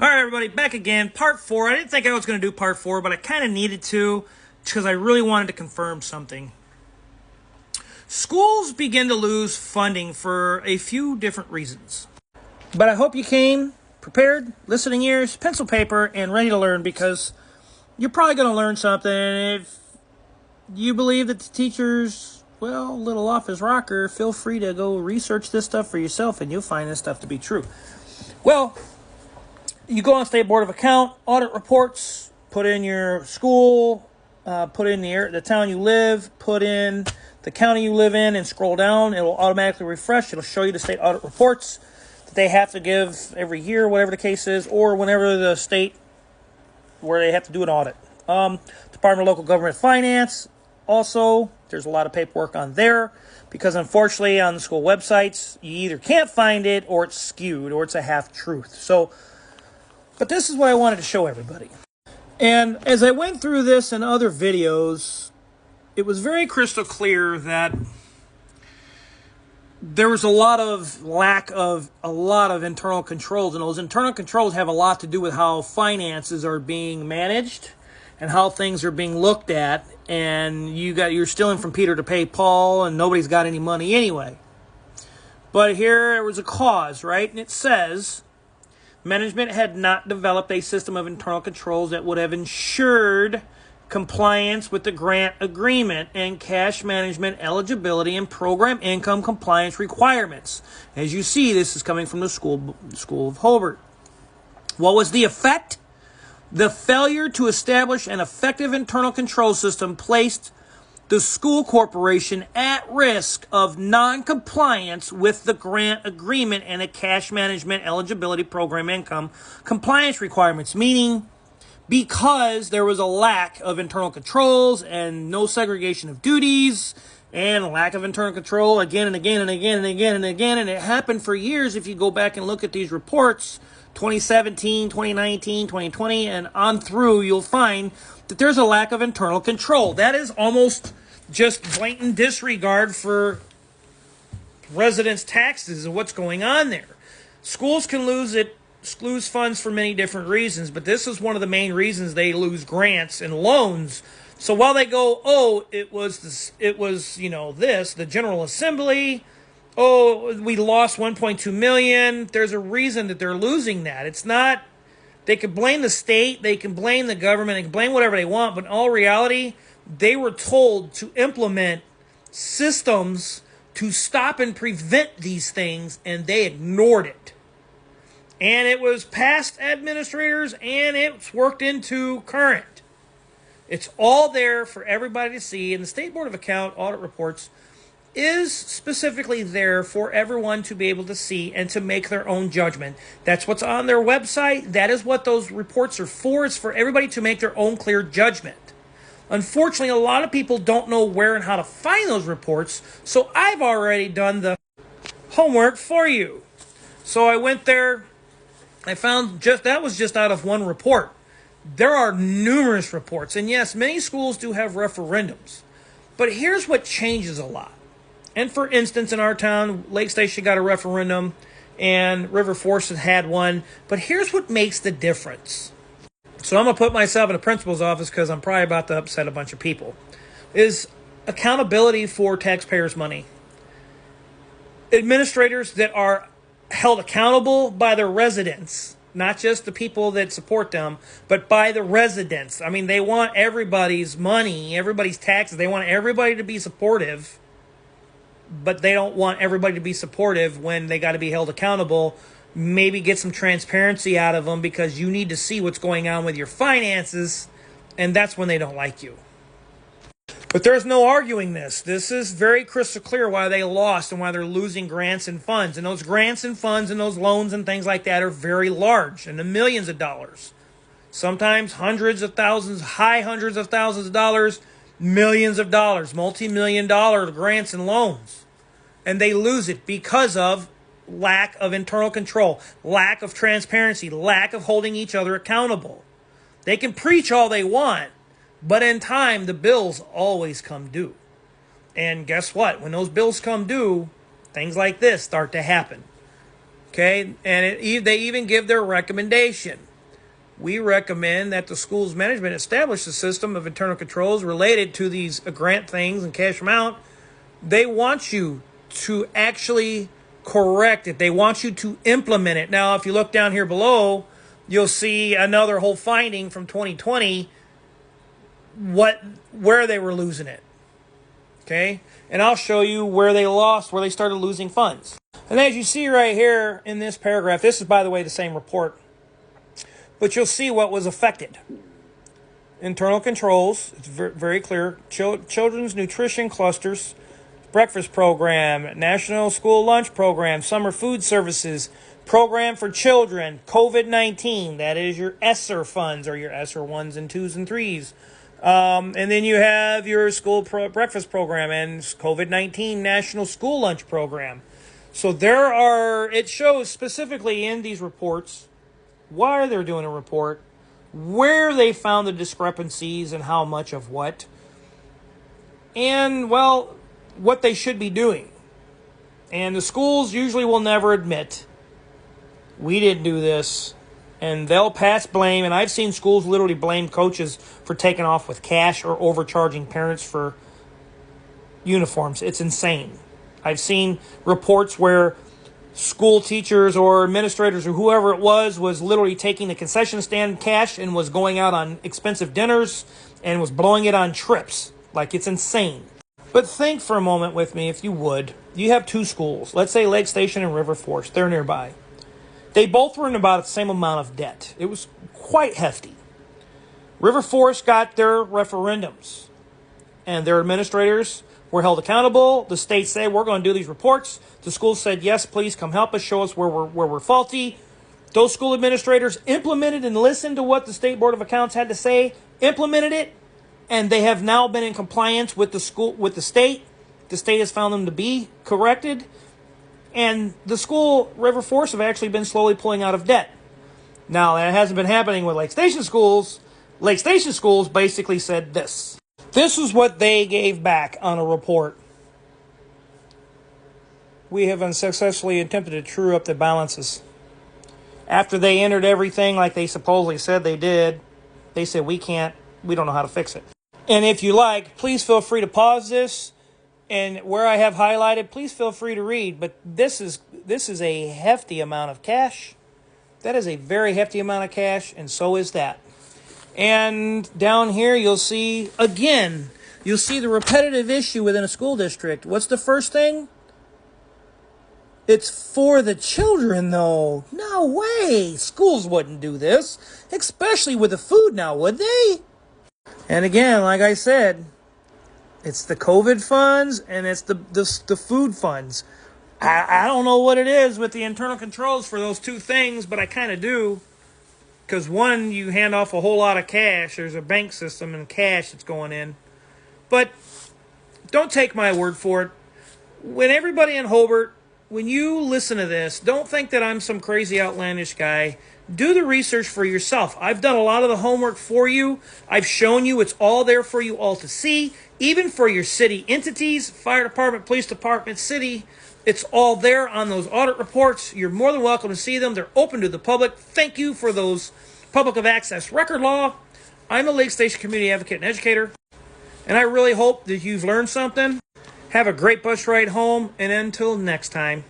All right, everybody, back again. Part 4. I didn't think I was going to do part 4, but I kind of needed to because I really wanted to confirm something. Schools begin to lose funding for a few different reasons. But I hope you came prepared, listening ears, pencil, paper, and ready to learn, because you're probably going to learn something. If you believe that the teacher's, well, a little off his rocker, feel free to go research this stuff for yourself, and you'll find this stuff to be true. Well, you go on State Board of Account, audit reports, put in your school, put in the town you live, put in the county you live in, and scroll down. It will automatically refresh. It'll show you the state audit reports that they have to give every year, whatever the case is, or whenever the state where they have to do an audit. Department of Local Government Finance, also, there's a lot of paperwork on there, because unfortunately on the school websites, you either can't find it, or it's skewed, or it's a half-truth. But this is what I wanted to show everybody. And as I went through this and other videos, it was very crystal clear that there was a lot of lack of internal controls. And those internal controls have a lot to do with how finances are being managed and how things are being looked at. And you're stealing from Peter to pay Paul, and nobody's got any money anyway. But here was a cause, right? And it says management had not developed a system of internal controls that would have ensured compliance with the grant agreement and cash management eligibility and program income compliance requirements. As you see, this is coming from the School of Hobart. What was the effect? The failure to establish an effective internal control system placed the school corporation at risk of non-compliance with the grant agreement and the cash management eligibility program income compliance requirements, meaning because there was a lack of internal controls and no segregation of duties and a lack of internal control again and again and again and again and again, and it happened for years. If you go back and look at these reports, 2017, 2019, 2020, and on through, you'll find that there's a lack of internal control. That is almost just blatant disregard for residents' taxes and what's going on there. Schools can lose funds for many different reasons, but this is one of the main reasons they lose grants and loans. So while they go, it was the General Assembly, we lost 1.2 million. There's a reason that they're losing that. It's not, they can blame the state, they can blame the government, they can blame whatever they want, but in all reality, they were told to implement systems to stop and prevent these things, and they ignored it. And it was past administrators, and it's worked into current. It's all there for everybody to see, and the State Board of Account audit reports is specifically there for everyone to be able to see and to make their own judgment. That's what's on their website. That is what those reports are for. It's for everybody to make their own clear judgment. Unfortunately, a lot of people don't know where and how to find those reports, so I've already done the homework for you. So I went there. I found that was just out of one report. There are numerous reports, and yes, many schools do have referendums. But here's what changes a lot. And for instance, in our town, Lake Station got a referendum, and River Forest had one. But here's what makes the difference. So I'm going to put myself in the principal's office because I'm probably about to upset a bunch of people. Is accountability for taxpayers' money. Administrators that are held accountable by their residents, not just the people that support them, but by the residents. I mean, they want everybody's money, everybody's taxes. They want everybody to be supportive, but they don't want everybody to be supportive when they got to be held accountable. Maybe get some transparency out of them because you need to see what's going on with your finances, and that's when they don't like you. But there's no arguing this. This is very crystal clear why they lost and why they're losing grants and funds. And those grants and funds and those loans and things like that are very large, in the millions of dollars. Sometimes hundreds of thousands, high hundreds of thousands of dollars, millions of dollars, multi-million-dollar grants and loans. And they lose it because of lack of internal control, lack of transparency, lack of holding each other accountable. They can preach all they want, but in time, the bills always come due. And guess what? When those bills come due, things like this start to happen. Okay? And they even give their recommendation. we recommend that the school's management establish a system of internal controls related to these grant things and cash them out. They want you to actually correct it. They want you to implement it. Now, if you look down here below, you'll see another whole finding from 2020, where they were losing it. Okay? And I'll show you where they lost, where they started losing funds. And as you see right here in this paragraph, this is, by the way, the same report, but you'll see what was affected. Internal controls, it's very clear. Children's nutrition clusters, breakfast program, national school lunch program, summer food services, program for children, COVID-19, that is your ESSER funds, or your ESSER 1s and 2s and 3s. And then you have your school breakfast program and COVID-19 national school lunch program. So it shows specifically in these reports why they're doing a report, where they found the discrepancies and how much of what, and, well, what they should be doing. And the schools usually will never admit, we didn't do this, and they'll pass blame. And I've seen schools literally blame coaches for taking off with cash or overcharging parents for uniforms. It's insane. I've seen reports where school teachers or administrators or whoever it was literally taking the concession stand cash and was going out on expensive dinners and was blowing it on trips. Like, it's insane. But think for a moment with me, if you would. You have two schools. Let's say Lake Station and River Forest. They're nearby. They both were in about the same amount of debt. It was quite hefty. River Forest got their referendums, and their administrators were held accountable. The state said, we're going to do these reports. The school said, yes, please come help us, show us where we're faulty. Those school administrators implemented and listened to what the State Board of Accounts had to say, implemented it, and they have now been in compliance with the state. The state has found them to be corrected. And the school, River Forest, have actually been slowly pulling out of debt. Now, that hasn't been happening with Lake Station schools. Lake Station schools basically said this. This is what they gave back on a report. We have unsuccessfully attempted to true up the balances. After they entered everything like they supposedly said they did, they said, we don't know how to fix it. And if you like, please feel free to pause this. And where I have highlighted, please feel free to read. But this is a hefty amount of cash. That is a very hefty amount of cash, and so is that. And down here, you'll see the repetitive issue within a school district. What's the first thing? It's for the children, though. No way. Schools wouldn't do this, especially with the food now, would they? And again, like I said, it's the COVID funds and it's the food funds. I don't know what it is with the internal controls for those two things, but I kind of do. Because one, you hand off a whole lot of cash. There's a bank system and cash that's going in. But don't take my word for it. When everybody in Hobart, when you listen to this, don't think that I'm some crazy outlandish guy. Do the research for yourself. I've done a lot of the homework for you. I've shown you it's all there for you all to see. Even for your city entities, fire department, police department, city, it's all there on those audit reports. You're more than welcome to see them. They're open to the public. Thank you for those public of access record law. I'm a Lake Station community advocate and educator, and I really hope that you've learned something. Have a great bus ride home, and until next time.